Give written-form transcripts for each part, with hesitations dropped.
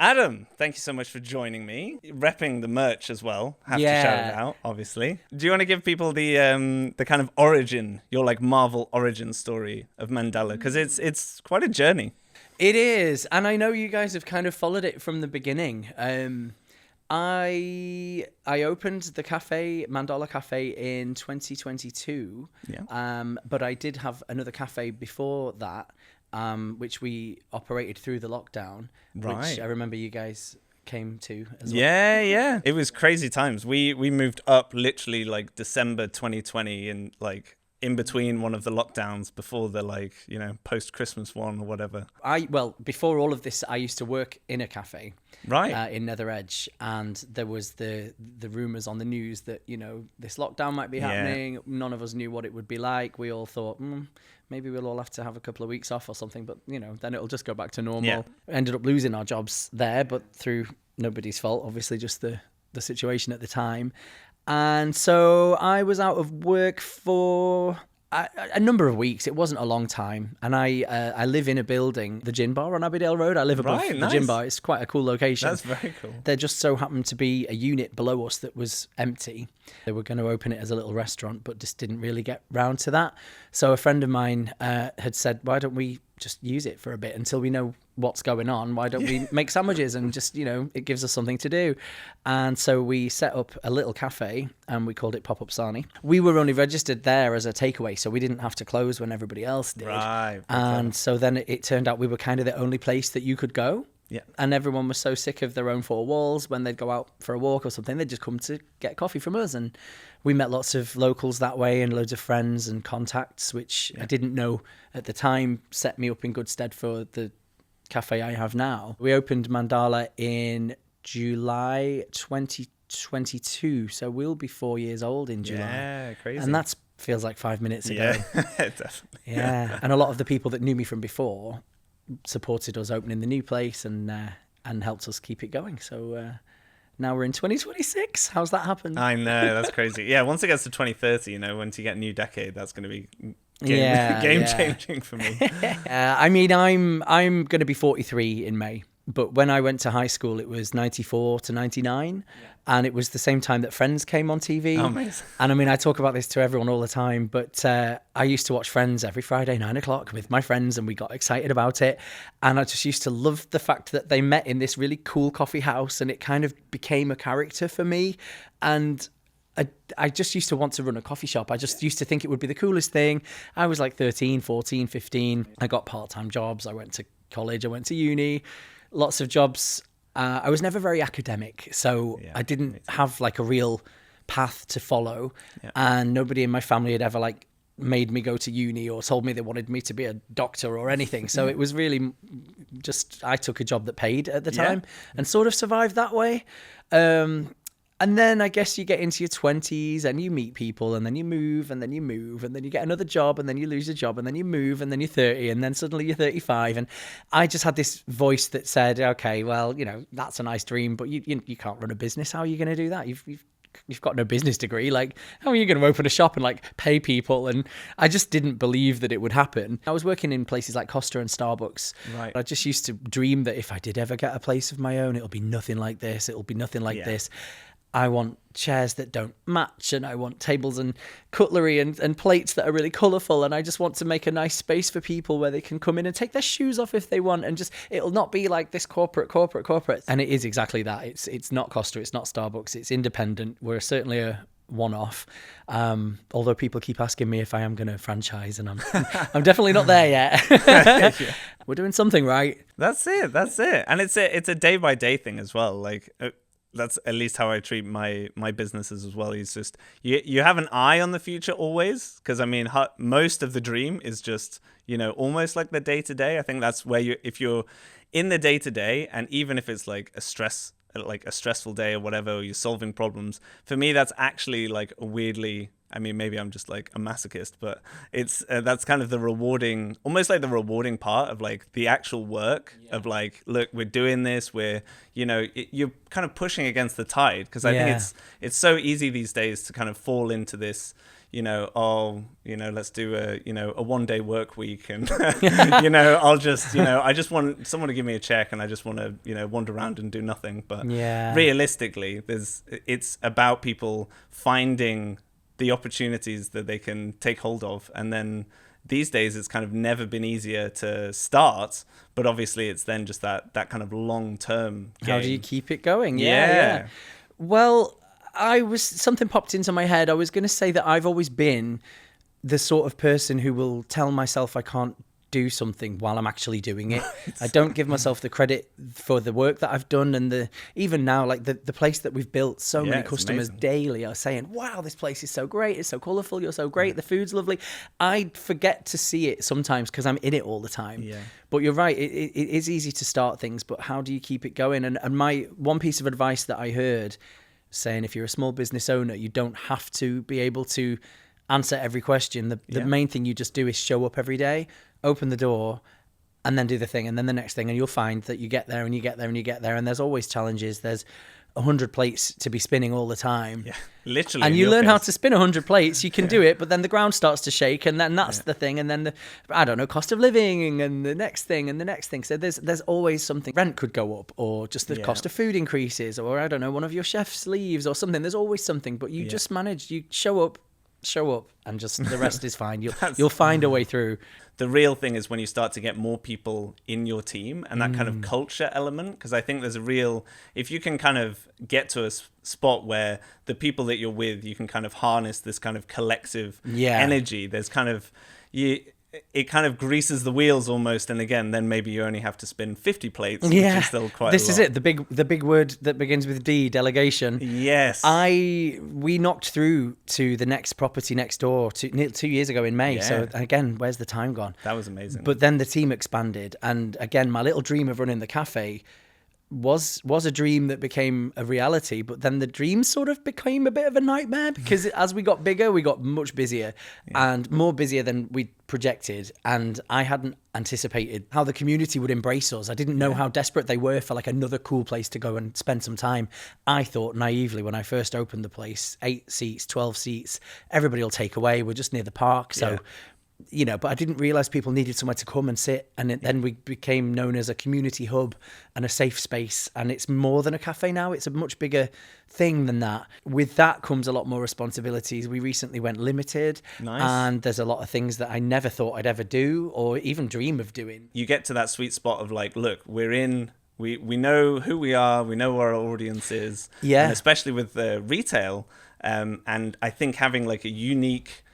Adam, thank you so much for joining me. Repping the merch as well. Have to shout it out, obviously. Do you want to give people the kind of origin, your like Marvel origin story of Mandala? Because it's quite a journey. It is, and I know you guys have kind of followed it from the beginning. I opened the cafe, Mandala Cafe, in 2022. Yeah. But I did have another cafe before that, which we operated through the lockdown, Right. which I remember you guys came to as well. Yeah. It was crazy times. We moved up literally like December 2020 and like in between one of the lockdowns before the like, post-Christmas one or whatever. Before all of this, I used to work in a cafe, Right. in Nether Edge, and there was the rumours on the news that, this lockdown might be happening. None of us knew what it would be like. We all thought, maybe we'll all have to have a couple of weeks off or something, but, then it'll just go back to normal. Yeah. Ended up losing our jobs there, but through nobody's fault, obviously just the situation at the time. And so I was out of work for a number of weeks. It wasn't a long time. And I live in a building, the gin bar on Abbeydale Road. I live above the gin bar. It's quite a cool location. That's very cool. There just so happened to be a unit below us that was empty. They were going to open it as a little restaurant, but just didn't really get round to that. So a friend of mine had said, why don't we just use it for a bit until we know what's going on? Why don't we make sandwiches and just, it gives us something to do. And so we set up a little cafe and we called it Pop Up Sarni. We were only registered there as a takeaway, so we didn't have to close when everybody else did. Right. And so then it turned out we were kind of the only place that you could go. Yeah. And everyone was so sick of their own four walls. When they'd go out for a walk or something, they'd just come to get coffee from us. And we met lots of locals that way and loads of friends and contacts, which I didn't know at the time set me up in good stead for the cafe I have now. We opened Mandala in July 2022, so we'll be 4 years old in July. Yeah, crazy. And that feels like 5 minutes ago. Yeah, definitely. Yeah, and a lot of the people that knew me from before supported us opening the new place and helped us keep it going. So now we're in 2026. How's that happened? I know, that's crazy. Yeah, once it gets to 2030, once you get a new decade, that's going to be game changing for me. I mean, I'm going to be 43 in May. But when I went to high school, it was 94 to 99. And it was the same time that Friends came on TV. Oh, amazing. And I mean, I talk about this to everyone all the time, but I used to watch Friends every Friday, 9:00 with my friends, and we got excited about it. And I just used to love the fact that they met in this really cool coffee house, and it kind of became a character for me. And I just used to want to run a coffee shop. I just used to think it would be the coolest thing. I was like 13, 14, 15. I got part-time jobs. I went to college. I went to uni. Lots of jobs. I was never very academic, so I didn't have like a real path to follow. Yeah. And nobody in my family had ever like made me go to uni or told me they wanted me to be a doctor or anything. So it was really just, I took a job that paid at the time and sort of survived that way. And then I guess you get into your 20s and you meet people and then you move and then you move and then you get another job and then you lose your job and then you move and then you're 30 and then suddenly you're 35. And I just had this voice that said, okay, well, that's a nice dream, but you can't run a business. How are you going to do that? You've got no business degree. Like, how are you going to open a shop and like pay people? And I just didn't believe that it would happen. I was working in places like Costa and Starbucks. Right. I just used to dream that if I did ever get a place of my own, it'll be nothing like this. It'll be nothing like this. I want chairs that don't match, and I want tables and cutlery and plates that are really colourful, and I just want to make a nice space for people where they can come in and take their shoes off if they want, and just, it'll not be like this corporate. And it is exactly that. It's not Costa, it's not Starbucks, it's independent. We're certainly a one-off, although people keep asking me if I am going to franchise, and I'm definitely not there yet. We're doing something right. That's it. And it's a day-by-day thing as well. Like, that's at least how I treat my businesses as well. It's just you have an eye on the future always, because I mean most of the dream is just almost like the day to day. I think that's where if you're in the day to day, and even if it's like a stressful day or whatever, or you're solving problems, for me that's actually like a weirdly, I mean, maybe I'm just like a masochist, but it's that's kind of the rewarding, almost like the rewarding part of like the actual work of like, look, we're doing this, we're, you're kind of pushing against the tide, because I think it's so easy these days to kind of fall into this, let's do a 1 day work week, and I just want someone to give me a check, and I just want to wander around and do nothing. But realistically, it's about people finding the opportunities that they can take hold of, and then these days it's kind of never been easier to start, but obviously it's then just that kind of long-term game. How do you keep it going? Yeah. Well, something popped into my head. I was going to say that I've always been the sort of person who will tell myself I can't do something while I'm actually doing it. I don't give myself the credit for the work that I've done, and even now, like the place that we've built, so many customers daily are saying, wow, this place is so great, it's so colourful, you're so great, the food's lovely. I forget to see it sometimes because I'm in it all the time. But you're right, it is easy to start things, but how do you keep it going? And my one piece of advice that I heard saying, if you're a small business owner, you don't have to be able to answer every question. The main thing you just do is show up every day, open the door, and then do the thing, and then the next thing, and you'll find that you get there and you get there and you get there, and there's always challenges. There's 100 plates to be spinning all the time. Literally. And you learn how to spin 100 plates, you can do it, but then the ground starts to shake, and then that's the thing, and then the cost of living, and the next thing, and the next thing. So there's always something. Rent could go up, or just the cost of food increases, or I don't know, one of your chefs leaves or something. There's always something, but you just manage. You show up, and just the rest is fine. You'll find a way through. The real thing is when you start to get more people in your team, and that kind of culture element, because I think there's if you can kind of get to a spot where the people that you're with, you can kind of harness this kind of collective energy. There's kind of it kind of greases the wheels almost, and again, then maybe you only have to spin 50 plates, which is still quite a lot. This is it, the big word that begins with D, delegation. Yes. We knocked through to the next property next door 2 years ago in May, so again, where's the time gone? That was amazing. But then the team expanded, and again, my little dream of running the cafe was a dream that became a reality, but then the dream sort of became a bit of a nightmare, because as we got bigger, we got much busier and more busier than we projected, and I hadn't anticipated how the community would embrace us. I didn't know how desperate they were for like another cool place to go and spend some time. I thought naively when I first opened the place, 8 seats, 12 seats, everybody will take away, we're just near the park, so but I didn't realize people needed somewhere to come and sit. And then we became known as a community hub and a safe space. And it's more than a cafe now. It's a much bigger thing than that. With that comes a lot more responsibilities. We recently went limited. Nice. And there's a lot of things that I never thought I'd ever do or even dream of doing. You get to that sweet spot of like, look, we're in... We know who we are. We know where our audience is. Yeah. And especially with retail. And I think having like a unique...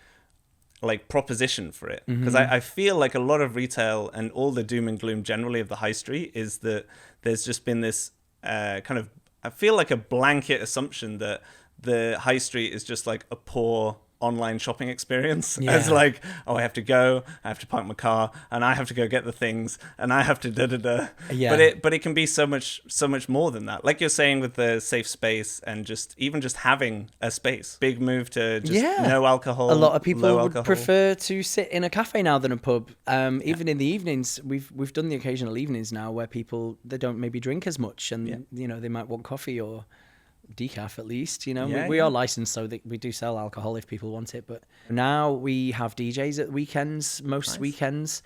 like proposition for it, because I feel like a lot of retail and all the doom and gloom generally of the high street is that there's just been this kind of, I feel like a blanket assumption that the high street is just like a poor online shopping experience. It's like, I have to go, I have to park my car, and I have to go get the things, and I have to but it can be so much more than that, like you're saying with the safe space, and just having a space. Big move to just no alcohol. A lot of people would prefer to sit in a cafe now than a pub. Even in the evenings, we've done the occasional evenings now where people, they don't maybe drink as much, and they might want coffee or decaf at least, we are licensed, so that we do sell alcohol if people want it. But now we have DJs at weekends, most weekends.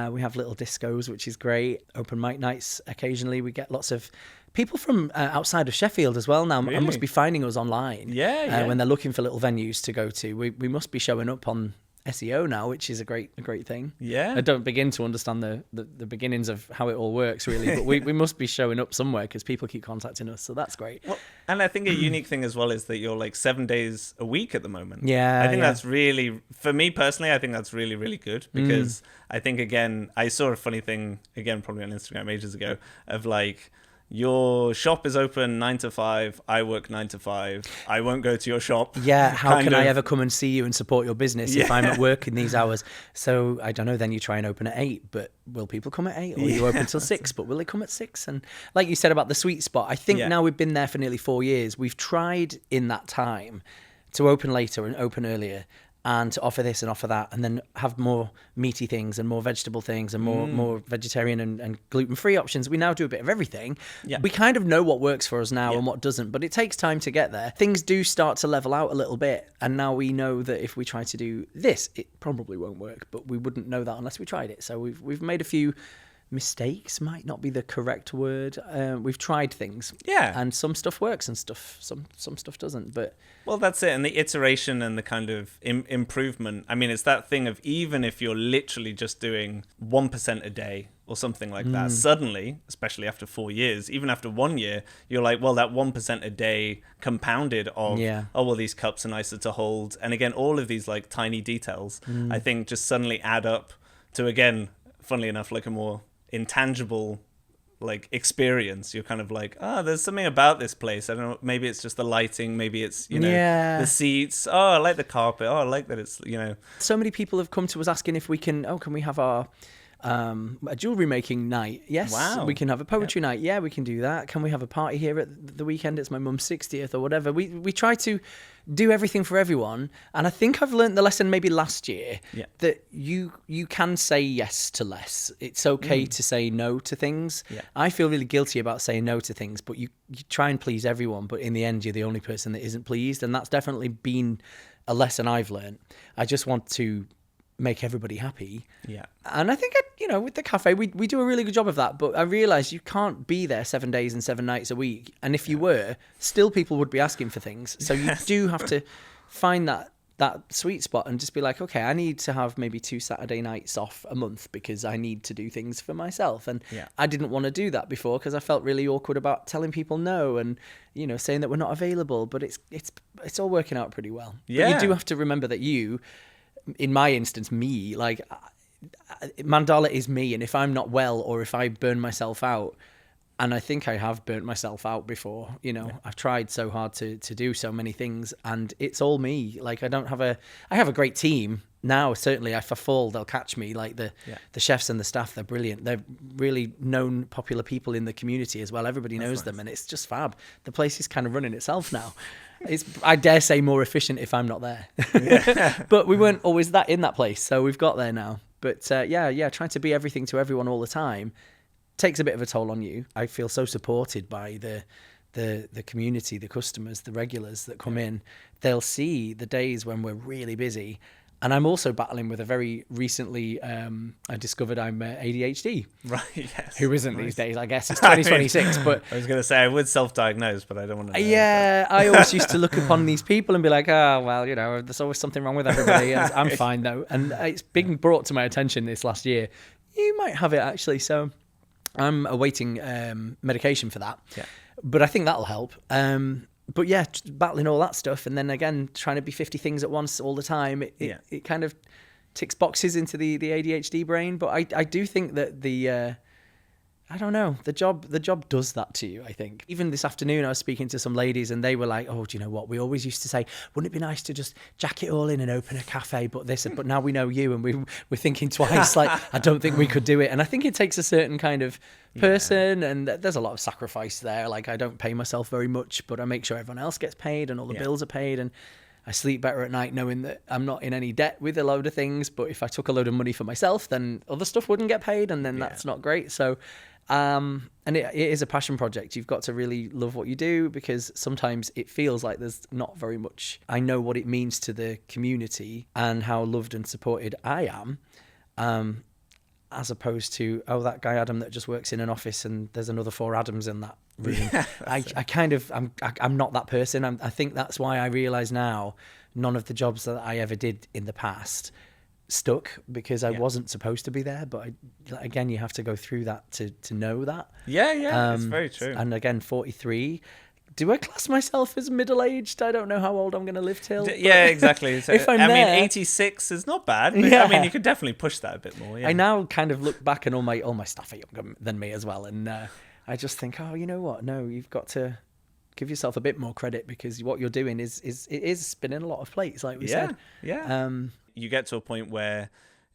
We have little discos, which is great. Open mic nights occasionally. We get lots of people from outside of Sheffield as well now. Really? And must be finding us online when they're looking for little venues to go to. We must be showing up on SEO now, which is a great thing. I don't begin to understand the beginnings of how it all works really, but we must be showing up somewhere because people keep contacting us, so that's great. Well, and I think a unique thing as well is that you're like 7 days a week at the moment. I think that's really, for me personally, I think that's really, really good, because I think, again, I saw a funny thing again probably on Instagram ages ago of like, your shop is open 9 to 5. I work 9 to 5. I won't go to your shop. How can I ever come and see you and support your business if I'm at work in these hours? So I don't know. Then you try and open at 8, but will people come at 8? Or you open till 6, but will they come at 6? And like you said about the sweet spot, I think now we've been there for nearly 4 years. We've tried in that time to open later and open earlier. and to offer this and offer that, and then have more meaty things and more vegetable things and more vegetarian and gluten-free options. We now do a bit of everything. Yeah. We kind of know what works for us now and what doesn't, but it takes time to get there. Things do start to level out a little bit, and now we know that if we try to do this, it probably won't work, but we wouldn't know that unless we tried it. So we've made a few mistakes, might not be the correct word. We've tried things, and some stuff works and some stuff doesn't. But well, that's it. And the iteration and the kind of improvement. I mean, it's that thing of, even if you're literally just doing 1% a day or something like that, suddenly, especially after 4 years, even after 1 year, you're like, well, that 1% a day compounded of, oh, well, these cups are nicer to hold. And again, all of these like tiny details, I think just suddenly add up to, again, funnily enough, like a more intangible like experience. You're kind of like, there's something about this place. I don't know, maybe it's just the lighting, maybe it's, you know, the seats. I like the carpet. I like that it's, you know. So many people have come to us asking if we can we have our a jewelry making night? Yes. Wow. We can have a poetry night. Yeah, we can do that. Can we have a party here at the weekend? It's my mum's 60th or whatever. We try to do everything for everyone, and I think I've learned the lesson maybe last year that you can say yes to less. It's okay to say no to things. I feel really guilty about saying no to things, but you try and please everyone, but in the end you're the only person that isn't pleased, and that's definitely been a lesson I've learned. I just want to make everybody happy. And I think, with the cafe, we do a really good job of that, but I realise you can't be there 7 days and 7 nights a week, and if you were, still people would be asking for things. So you do have to find that sweet spot and just be like, okay, I need to have maybe 2 Saturday nights off a month because I need to do things for myself. And I didn't want to do that before because I felt really awkward about telling people no and, saying that we're not available, but it's all working out pretty well. But you do have to remember that in my instance, me, like Mandala is me, and if I'm not well or if I burn myself out, and I think I have burnt myself out before, I've tried so hard to do so many things, and it's all me. Like I have a great team now. Certainly, if I fall, they'll catch me. Like the chefs and the staff, they're brilliant. They're really known, popular people in the community as well. Everybody knows them, and it's just fab. The place is kind of running itself now. It's, I dare say, more efficient if I'm not there. But we weren't always in that place, so we've got there now. But trying to be everything to everyone all the time takes a bit of a toll on you. I feel so supported by the community, the customers, the regulars that come in. They'll see the days when we're really busy. And I'm also battling with a very recently, I discovered I'm ADHD. Right, yes. Who isn't these days, I guess. It's 2026, but... I was going to say, I would self-diagnose, but I don't want to know. Yeah, I always used to look upon these people and be like, there's always something wrong with everybody. And I'm fine, though. And it's been brought to my attention this last year. You might have it, actually. So I'm awaiting medication for that. Yeah. But I think that'll help. But yeah, battling all that stuff, and then again trying to be 50 things at once all the time. It kind of ticks boxes into the ADHD brain. But I do think that I don't know, the job does that to you. I think even this afternoon I was speaking to some ladies, and they were like, "Oh, do you know what? We always used to say, wouldn't it be nice to just jack it all in and open a cafe? But but now we know you, and we're thinking twice. Like I don't think we could do it." And I think it takes a certain kind of person, and there's a lot of sacrifice there. Like I don't pay myself very much, but I make sure everyone else gets paid and all the bills are paid, and I sleep better at night knowing that I'm not in any debt with a load of things. But if I took a load of money for myself, then other stuff wouldn't get paid, and then that's not great. So and it is a passion project. You've got to really love what you do, because sometimes it feels like there's not very much. I know what it means to the community and how loved and supported I am, as opposed to, that guy Adam that just works in an office and there's another 4 Adams in that room. I'm not that person. I think that's why I realise now none of the jobs that I ever did in the past stuck, because I wasn't supposed to be there. But again, you have to go through that to know that. It's very true. And again, 43. Do I class myself as middle-aged? I don't know how old I'm going to live till. Yeah, exactly. So, if I mean, 86 is not bad. But, I mean, you could definitely push that a bit more. Yeah. I now kind of look back, and all my staff are younger than me as well, and I just think, you know what? No, you've got to give yourself a bit more credit, because what you're doing is spinning a lot of plates, like we said. Yeah. You get to a point where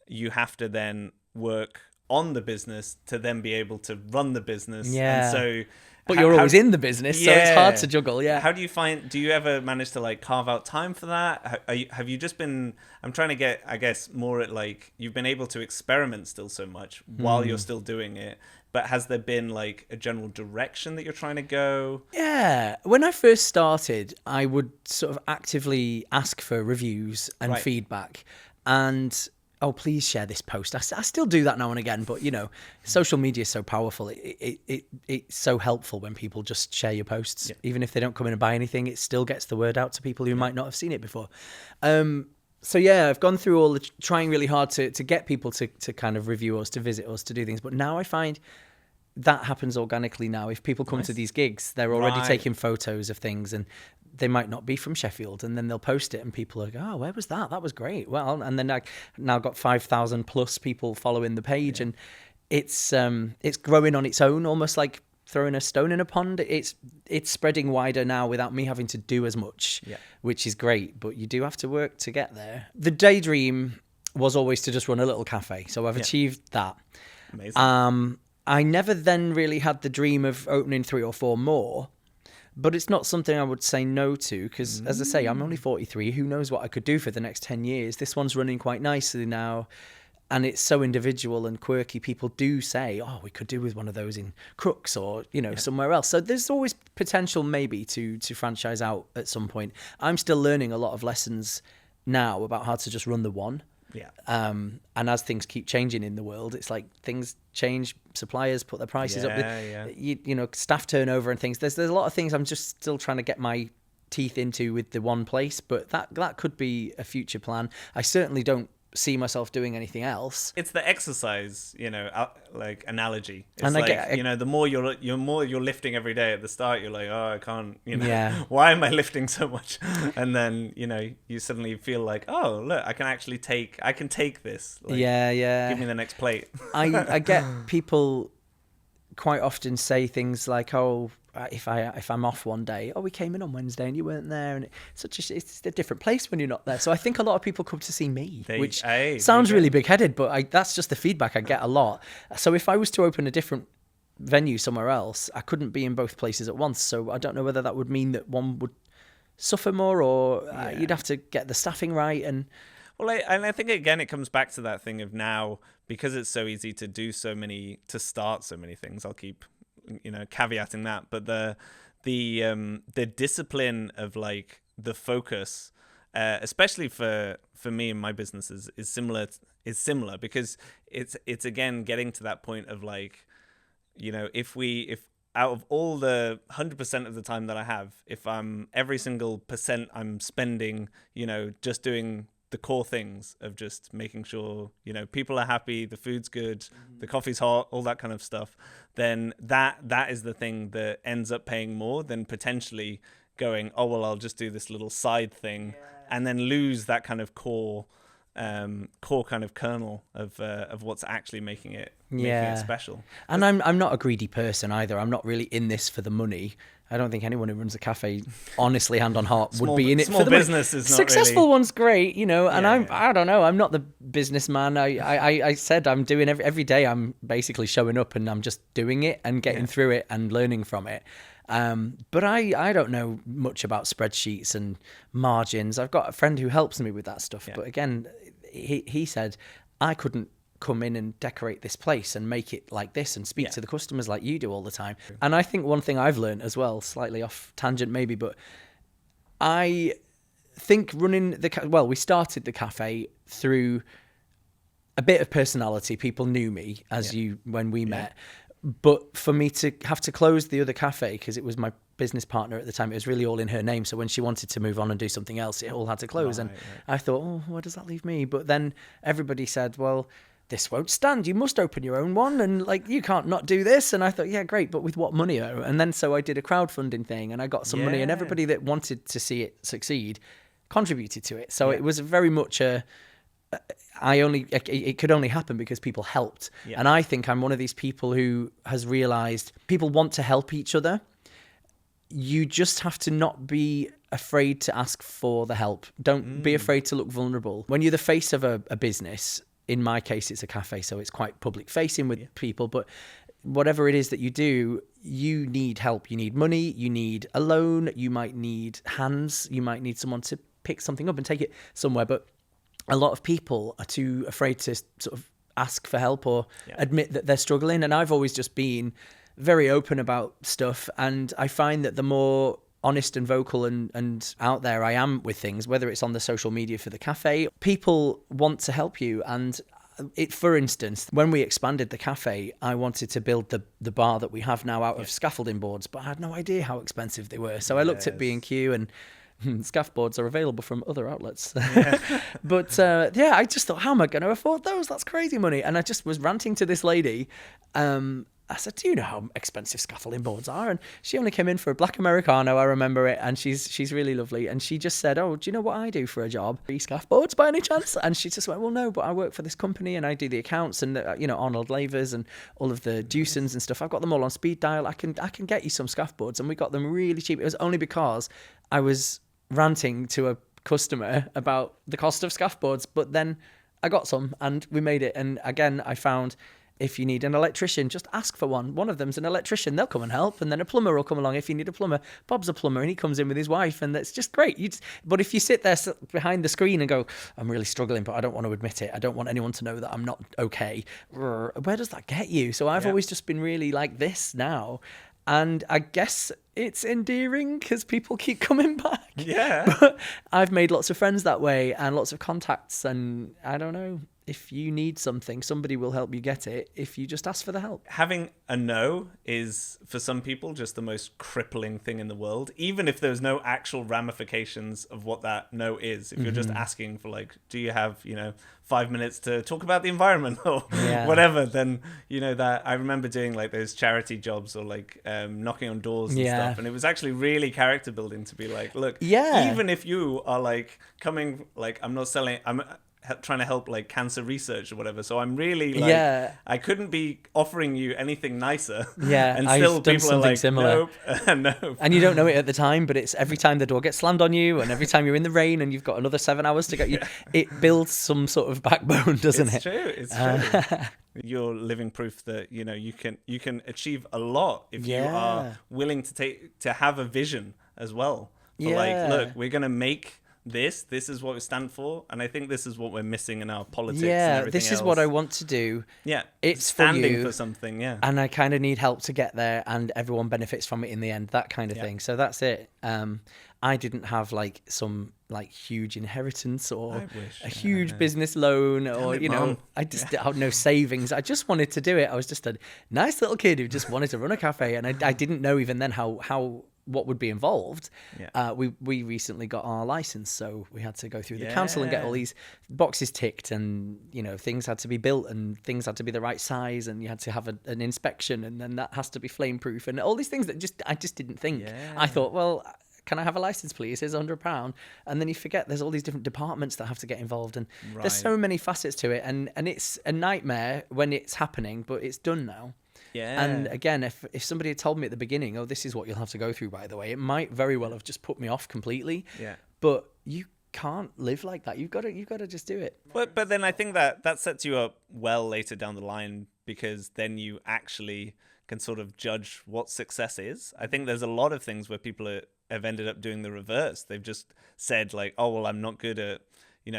you have to then work on the business to then be able to run the business. Yeah. And so But you're always in the business, so it's hard to juggle. Yeah. How do you find? Do you ever manage to like carve out time for that? Have you just been? I'm trying to get, I guess, more at like you've been able to experiment still so much while you're still doing it. But has there been like a general direction that you're trying to go? Yeah. When I first started, I would sort of actively ask for reviews and feedback, and please share this post. I still do that now and again, but you know, social media is so powerful. It's so helpful when people just share your posts, even if they don't come in and buy anything. It still gets the word out to people who might not have seen it before. So yeah, I've gone through all the trying really hard to get people to kind of review us, to visit us, to do things. But now I find that happens organically now. If people come to these gigs, they're already taking photos of things, and they might not be from Sheffield, and then they'll post it and people are like, oh, where was that? That was great. Well, and then I now got 5,000 plus people following the page, and it's growing on its own, almost like throwing a stone in a pond. It's spreading wider now without me having to do as much, which is great, but you do have to work to get there. The daydream was always to just run a little cafe, so I've achieved that. Amazing. I never then really had the dream of opening 3 or 4 more, but it's not something I would say no to, because as I say, I'm only 43. Who knows what I could do for the next 10 years? This one's running quite nicely now, and it's so individual and quirky. People do say, oh, we could do with one of those in Crooks or, you know, somewhere else. So there's always potential maybe to franchise out at some point. I'm still learning a lot of lessons now about how to just run the one. Yeah. And as things keep changing in the world, it's like things change. Suppliers put their prices up. You know, staff turnover and things. There's a lot of things I'm just still trying to get my teeth into with the one place, but that could be a future plan. I certainly don't see myself doing anything else. It's the exercise, you know, like analogy. It's and like, you know, the more you're lifting every day at the start, you're like, oh, I can't, you know, why am I lifting so much? And then, you know, you suddenly feel like, oh, look, I can take this. Like, give me the next plate. I get people quite often say things like, oh, if I'm off one day, we came in on Wednesday and you weren't there, and it's a different place when you're not there. So I think a lot of people come to see me, which sounds really big-headed, but that's just the feedback I get a lot. So if I was to open a different venue somewhere else, I couldn't be in both places at once. So I don't know whether that would mean that one would suffer more, or you'd have to get the staffing right. And I think again it comes back to that thing of now, because it's so easy to start so many things. I'll keep, you know, caveating that, but the discipline of like the focus, especially for me and my businesses, is similar because it's again getting to that point of like, you know, if out of all the 100% of the time that I have, if I'm every single percent I'm spending, you know, just doing the core things of just making sure, you know, people are happy, the food's good, the coffee's hot, all that kind of stuff, then that is the thing that ends up paying more than potentially going, oh, well, I'll just do this little side thing and then lose that kind of core kind of kernel of what's actually making it special. And I'm not a greedy person either. I'm not really in this for the money. I don't think anyone who runs a cafe, honestly, hand on heart, would be in it for the business. Is not successful really... one's great, you know. And I don't know. I'm not the businessman. I said I'm doing every day. I'm basically showing up and I'm just doing it and getting through it and learning from it. But I don't know much about spreadsheets and margins. I've got a friend who helps me with that stuff. But again, he said I couldn't come in and decorate this place and make it like this and speak to the customers like you do all the time. And I think one thing I've learned as well, slightly off tangent maybe, but I think running we started the cafe through a bit of personality. People knew me when we met. But for me to have to close the other cafe, because it was my business partner at the time, it was really all in her name. So when she wanted to move on and do something else, it all had to close. I thought, oh, where does that leave me? But then everybody said, well, this won't stand. You must open your own one. And like, you can't not do this. And I thought, yeah, great. But with what money though? And then so I did a crowdfunding thing and I got some money, and everybody that wanted to see it succeed contributed to it. So it was very much it could only happen because people helped. And I think I'm one of these people who has realized people want to help each other. You just have to not be afraid to ask for the help. Don't be afraid to look vulnerable. When you're the face of a business, in my case, it's a cafe, so it's quite public facing with people, but whatever it is that you do, you need help. You need money, you need a loan, you might need hands, you might need someone to pick something up and take it somewhere. But a lot of people are too afraid to sort of ask for help or admit that they're struggling. And I've always just been very open about stuff. And I find that the more honest and vocal and out there I am with things, whether it's on the social media for the cafe, people want to help you. And for instance, when we expanded the cafe, I wanted to build the bar that we have now out of scaffolding boards, but I had no idea how expensive they were. So I looked at B&Q and scaffoldboards are available from other outlets. But I just thought, how am I going to afford those? That's crazy money. And I just was ranting to this lady. I said, do you know how expensive scaffolding boards are? And she only came in for a black Americano, I remember it. And she's really lovely. And she just said, oh, do you know what I do for a job? Scaffoldboards by any chance? And she just went, well, no, but I work for this company and I do the accounts and, Arnold Lavers and all of the Dewsons and stuff. I've got them all on speed dial. I can get you some scaffoldboards. And we got them really cheap. It was only because I was ranting to a customer about the cost of scaffoldboards, but then I got some and we made it. And again, I found, if you need an electrician, just ask for one. One of them's an electrician. They'll come and help. And then a plumber will come along if you need a plumber. Bob's a plumber and he comes in with his wife and that's just great. But if you sit there behind the screen and go, I'm really struggling, but I don't want to admit it. I don't want anyone to know that I'm not okay. Where does that get you? So I've always just been really like this now. And I guess it's endearing because people keep coming back. Yeah. But I've made lots of friends that way and lots of contacts. And I don't know. If you need something, somebody will help you get it if you just ask for the help. Having a no is, for some people, just the most crippling thing in the world, even if there's no actual ramifications of what that no is. If you're just asking for, like, do you have, 5 minutes to talk about the environment or whatever, then, that I remember doing, like, those charity jobs or, like, knocking on doors and stuff. And it was actually really character building to be like, look, even if you are, like, coming, like, I'm trying to help like cancer research or whatever, so I'm really like I couldn't be offering you anything nicer and still I've done people something are like similar. nope. And you don't know it at the time, but it's every time the door gets slammed on you and every time you're in the rain and you've got another 7 hours to get you it builds some sort of backbone, doesn't it? It's true. You're living proof that you can achieve a lot if you are willing to have a vision as well for like, look, we're gonna make this is what we stand for, and I think this is what we're missing in our politics and everything this is else. what I want to do. It's standing for something, and I kind of need help to get there, and everyone benefits from it in the end, that kind of thing. So that's it. I didn't have like some like huge inheritance or a huge business loan or I just had no savings. I just wanted to do it. I was just a nice little kid who just wanted to run a cafe, and I didn't know even then how what would be involved. We recently got our license, so we had to go through the council and get all these boxes ticked, and things had to be built and things had to be the right size, and you had to have an inspection, and then that has to be flame proof and all these things that I just didn't think. I thought, well, can I have a license, please? Here's £100. And then you forget there's all these different departments that have to get involved. And there's so many facets to it. And it's a nightmare when it's happening, but it's done now. And again, if somebody had told me at the beginning, oh, this is what you'll have to go through, by the way, it might very well have just put me off completely. But you can't live like that. You've got to just do it. But then I think that sets you up well later down the line, because then you actually can sort of judge what success is. I think there's a lot of things where people have ended up doing the reverse. They've just said like, oh, well, I'm not good at,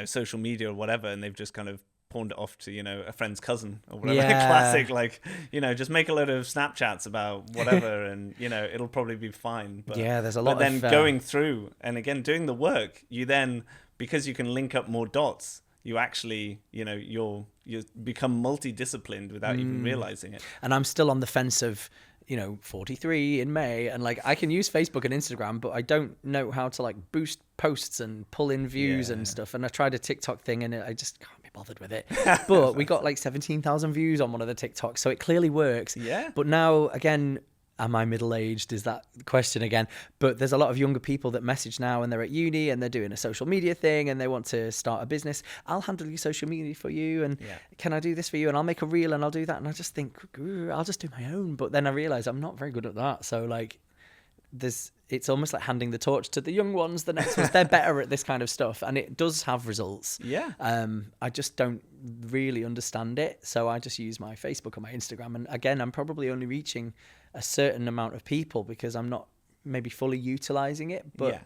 social media or whatever. And they've just kind of pawned it off to, a friend's cousin or whatever. Classic, like, just make a load of Snapchats about whatever and, it'll probably be fine. But, there's a lot But then going through and again, doing the work, you then, because you can link up more dots, you actually, you become multidisciplined without even realizing it. And I'm still on the fence of, 43 in May, and like I can use Facebook and Instagram, but I don't know how to like boost posts and pull in views and stuff. And I tried a TikTok thing and I just can't be bothered with it. But we got like 17,000 views on one of the TikToks, so it clearly works. But now again, am I middle-aged? Is that the question again? But there's a lot of younger people that message now and they're at uni and they're doing a social media thing and they want to start a business. I'll handle your social media for you, and can I do this for you? And I'll make a reel and I'll do that. And I just think, I'll just do my own. But then I realize I'm not very good at that. So like it's almost like handing the torch to the young ones, the next ones. They're better at this kind of stuff and it does have results. I just don't really understand it. So I just use my Facebook or my Instagram. And again, I'm probably only reaching a certain amount of people because I'm not maybe fully utilizing it. But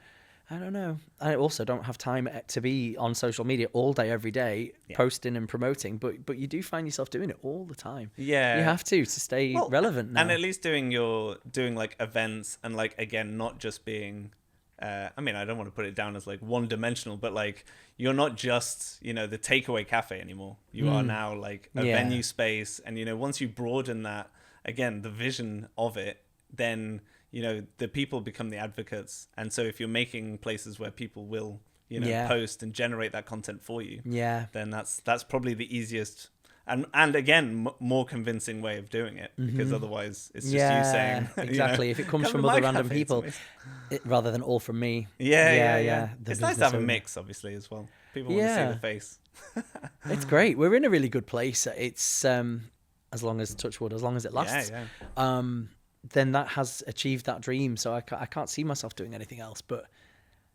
I don't know. I also don't have time to be on social media all day, every day, posting and promoting. But you do find yourself doing it all the time. Yeah, you have to stay relevant now. And at least doing like events and like, again, not just being. I mean, I don't want to put it down as like one dimensional, but like you're not just, you know, the takeaway cafe anymore. You are now like a venue space. And, you know, once you broaden that, again, the vision of it, then, you know, the people become the advocates. And so if you're making places where people will, you know, post and generate that content for you, then that's probably the easiest and again, more convincing way of doing it, because otherwise it's just you saying exactly. You know, if it comes from other random people, rather than all from me. It's nice to have a mix, obviously, as well. People want to see the face. It's great. We're in a really good place. It's as long as, touch wood, as long as it lasts. Then that has achieved that dream. So I can't see myself doing anything else. But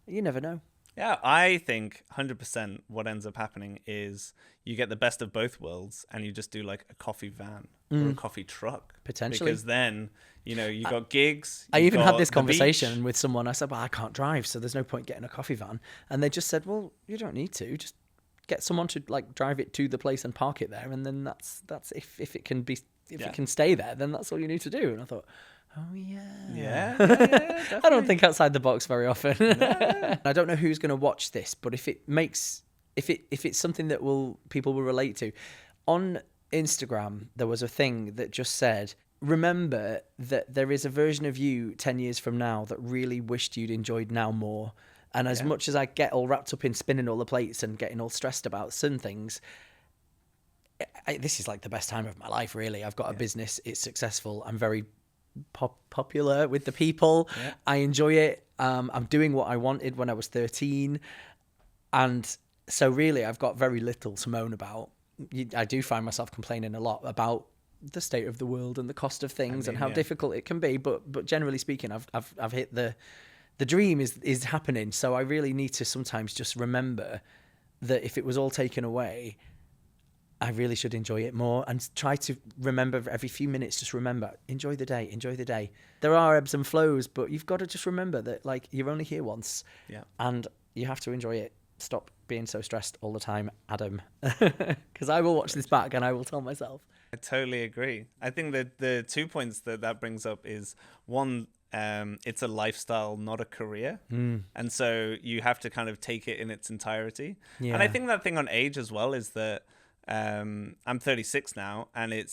you never know. Yeah, I think 100% what ends up happening is you get the best of both worlds and you just do like a coffee van or a coffee truck. Potentially. Because then, you know, you got gigs. I even had this conversation with someone. I said, well, I can't drive, so there's no point getting a coffee van. And they just said, well, you don't need to. Just get someone to like drive it to the place and park it there. And then that's if it can be, if it can stay there, then that's all you need to do. And I thought, oh yeah. I don't think outside the box very often. No. I don't know who's going to watch this, but if it's something that people will relate to, on Instagram there was a thing that just said, remember that there is a version of you 10 years from now that really wished you'd enjoyed now more. And as much as I get all wrapped up in spinning all the plates and getting all stressed about certain things, this is like the best time of my life, really. I've got a business, it's successful, I'm very popular with the people. I enjoy it. I'm doing what I wanted when I was 13, and so really I've got very little to moan about. I do find myself complaining a lot about the state of the world and the cost of things and how difficult it can be, but generally speaking, I've hit the dream is happening. So I really need to sometimes just remember that if it was all taken away, I really should enjoy it more, and try to remember every few minutes, just remember, enjoy the day. There are ebbs and flows, but you've got to just remember that like you're only here once and you have to enjoy it. Stop being so stressed all the time, Adam, because I will watch this back and I will tell myself. I totally agree. I think that the 2 points that brings up is one, it's a lifestyle, not a career. And so you have to kind of take it in its entirety. And I think that thing on age as well is that I'm 36 now, and it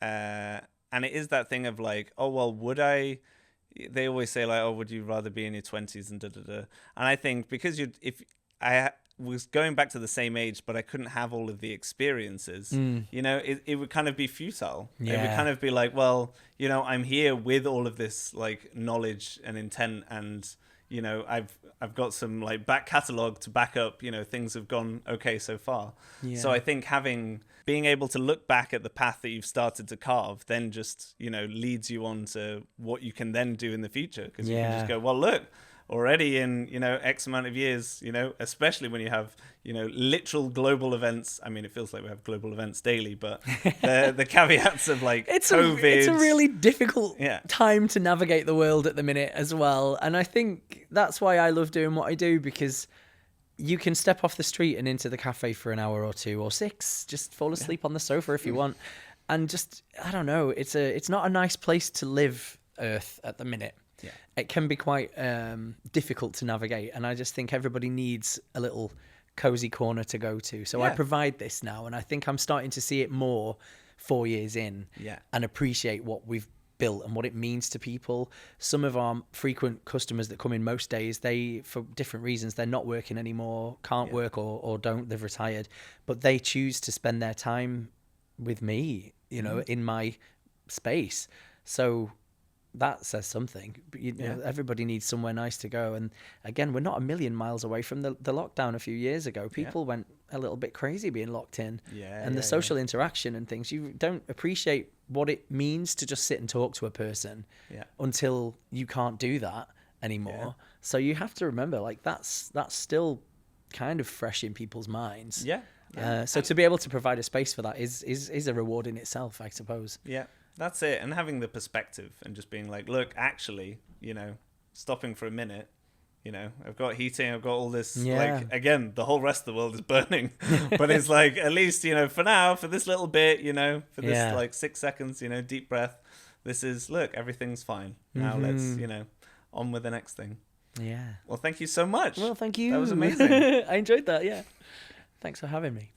is that thing of like, oh well, they always say like, oh, would you rather be in your 20s and and I think because if I was going back to the same age but I couldn't have all of the experiences, you know, it would kind of be futile. It would kind of be like, well, you know, I'm here with all of this like knowledge and intent, and you know, I've got some like back catalog to back up, you know, things have gone okay so far. So I think being able to look back at the path that you've started to carve then just, you know, leads you on to what you can then do in the future, because you can just go, well, look, already in, you know, X amount of years, you know, especially when you have, you know, literal global events. I mean, it feels like we have global events daily, but the caveats of like COVID. It's a really difficult time to navigate the world at the minute as well. And I think that's why I love doing what I do, because you can step off the street and into the cafe for an hour or 2 or 6, just fall asleep on the sofa if you want. And just, I don't know, it's not a nice place to live, Earth, at the minute. It can be quite difficult to navigate, and I just think everybody needs a little cozy corner to go to. So I provide this now, and I think I'm starting to see it more 4 years in, and appreciate what we've built and what it means to people. Some of our frequent customers that come in most days, they, for different reasons, they're not working anymore, can't work or don't, they've retired, but they choose to spend their time with me, you know, in my space. So that says something. But you know, everybody needs somewhere nice to go. And again, we're not a million miles away from the lockdown a few years ago. People went a little bit crazy being locked in. And the social interaction and things, you don't appreciate what it means to just sit and talk to a person until you can't do that anymore. So you have to remember, like, that's still kind of fresh in people's minds. So to be able to provide a space for that is a reward in itself, I suppose. That's it. And having the perspective and just being like, look, actually, stopping for a minute, I've got heating, I've got all this, like, again, the whole rest of the world is burning. But it's like, at least, for now, for this little bit, for this like 6 seconds, deep breath, this is, look, everything's fine. Now let's, on with the next thing. Yeah. Well, thank you so much. Well, thank you. That was amazing. I enjoyed that, yeah. Thanks for having me.